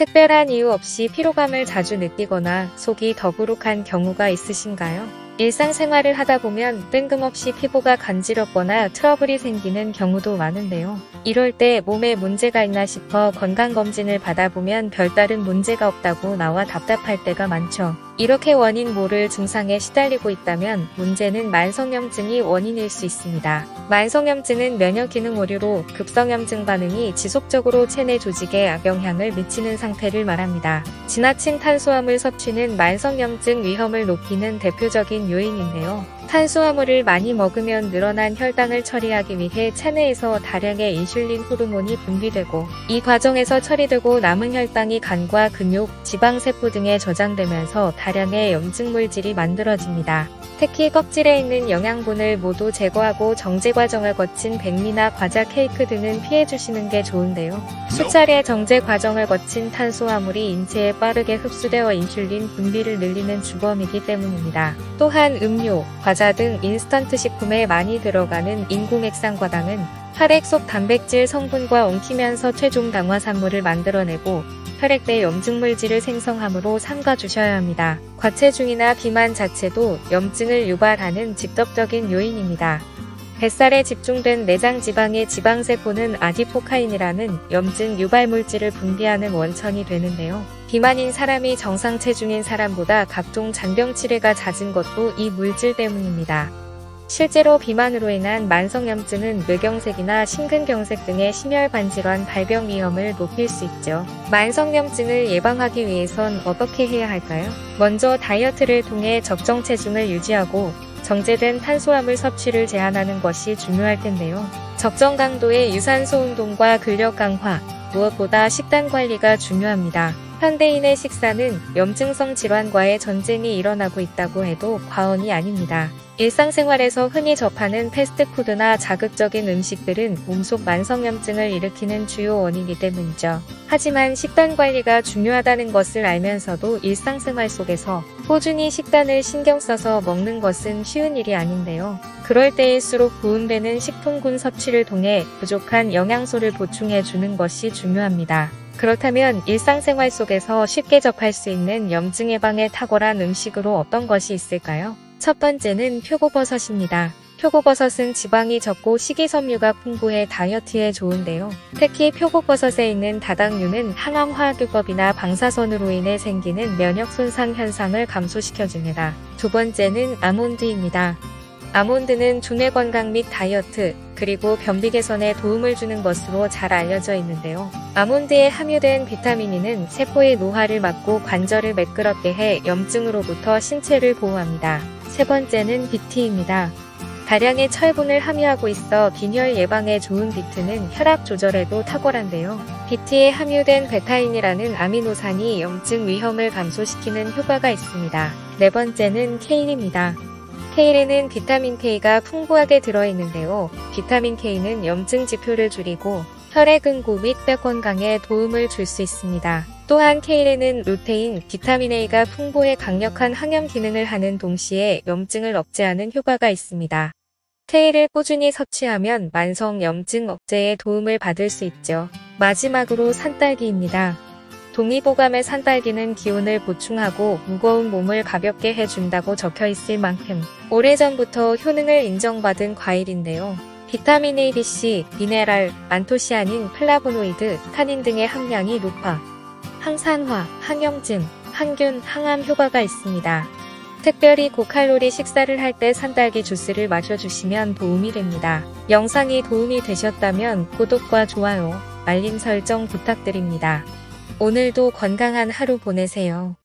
특별한 이유 없이 피로감을 자주 느끼거나 속이 더부룩한 경우가 있으신가요? 일상생활을 하다 보면 뜬금없이 피부가 간지럽거나 트러블이 생기는 경우도 많은데요. 이럴 때 몸에 문제가 있나 싶어 건강검진을 받아보면 별다른 문제가 없다고 나와 답답할 때가 많죠. 이렇게 원인 모를 증상에 시달리고 있다면 문제는 만성염증이 원인일 수 있습니다. 만성염증은 면역기능 오류로 급성염증 반응이 지속적으로 체내 조직에 악영향을 미치는 상태를 말합니다. 지나친 탄수화물 섭취는 만성염증 위험을 높이는 대표적인 요인인데요. 탄수화물을 많이 먹으면 늘어난 혈당을 처리하기 위해 체내에서 다량의 인슐린 호르몬이 분비되고 이 과정에서 처리되고 남은 혈당이 간과 근육, 지방세포 등에 저장되면서 다량의 염증 물질이 만들어집니다. 특히 껍질에 있는 영양분을 모두 제거하고 정제 과정을 거친 백미나 과자, 케이크 등은 피해주시는 게 좋은데요. 수차례 정제 과정을 거친 탄수화물이 인체에 빠르게 흡수되어 인슐린 분비를 늘리는 주범이기 때문입니다. 또한 음료, 과자 등 인스턴트 식품에 많이 들어가는 인공액상과당은 혈액 속 단백질 성분과 엉키면서 최종 당화산물을 만들어내고 혈액 내 염증물질을 생성하므로 삼가주셔야 합니다. 과체중이나 비만 자체도 염증을 유발하는 직접적인 요인입니다. 뱃살에 집중된 내장 지방의 지방세포는 아디포카인이라는 염증 유발물질을 분비하는 원천이 되는데요. 비만인 사람이 정상 체중인 사람보다 각종 잔병 치레가 잦은 것도 이 물질 때문입니다. 실제로 비만으로 인한 만성염증은 뇌경색이나 심근경색 등의 심혈관질환 발병 위험을 높일 수 있죠. 만성염증을 예방하기 위해선 어떻게 해야 할까요? 먼저 다이어트를 통해 적정 체중을 유지하고 정제된 탄수화물 섭취를 제한하는 것이 중요할 텐데요. 적정 강도의 유산소 운동과 근력 강화, 무엇보다 식단 관리가 중요합니다. 현대인의 식사는 염증성 질환과의 전쟁이 일어나고 있다고 해도 과언이 아닙니다. 일상생활에서 흔히 접하는 패스트푸드나 자극적인 음식들은 몸속 만성염증을 일으키는 주요 원인이기 때문이죠. 하지만 식단 관리가 중요하다는 것을 알면서도 일상생활 속에서 꾸준히 식단을 신경 써서 먹는 것은 쉬운 일이 아닌데요. 그럴 때일수록 도움되는 식품군 섭취를 통해 부족한 영양소를 보충해 주는 것이 중요합니다. 그렇다면 일상생활 속에서 쉽게 접할 수 있는 염증 예방에 탁월한 음식으로 어떤 것이 있을까요? 첫 번째는 표고버섯입니다. 표고버섯은 지방이 적고 식이섬유가 풍부해 다이어트에 좋은데요. 특히 표고버섯에 있는 다당류는 항암화학요법이나 방사선으로 인해 생기는 면역 손상 현상을 감소시켜줍니다. 두 번째는 아몬드입니다. 아몬드는 두뇌 건강 및 다이어트, 그리고 변비 개선에 도움을 주는 것으로 잘 알려져 있는데요. 아몬드에 함유된 비타민 E는 세포의 노화를 막고 관절을 매끄럽게 해 염증으로부터 신체를 보호합니다. 세 번째는 비트입니다. 다량의 철분을 함유하고 있어 빈혈 예방에 좋은 비트는 혈압 조절에도 탁월한데요. 비트에 함유된 베타인이라는 아미노산이 염증 위험을 감소시키는 효과가 있습니다. 네 번째는 케일입니다. 케일에는 비타민 K가 풍부하게 들어있는데요. 비타민 K는 염증 지표를 줄이고 혈액 응고 및 뼈 건강에 도움을 줄 수 있습니다. 또한 케일에는 루테인, 비타민 A가 풍부해 강력한 항염 기능을 하는 동시에 염증을 억제하는 효과가 있습니다. 케일을 꾸준히 섭취하면 만성 염증 억제에 도움을 받을 수 있죠. 마지막으로 산딸기입니다. 동의보감의 산딸기는 기운을 보충하고 무거운 몸을 가볍게 해준다고 적혀 있을 만큼 오래전부터 효능을 인정받은 과일인데요. 비타민 A, B, C, 미네랄, 안토시아닌, 플라보노이드, 타닌 등의 함량이 높아 항산화, 항염증, 항균, 항암 효과가 있습니다. 특별히 고칼로리 식사를 할 때 산딸기 주스를 마셔주시면 도움이 됩니다. 영상이 도움이 되셨다면 구독과 좋아요, 알림 설정 부탁드립니다. 오늘도 건강한 하루 보내세요.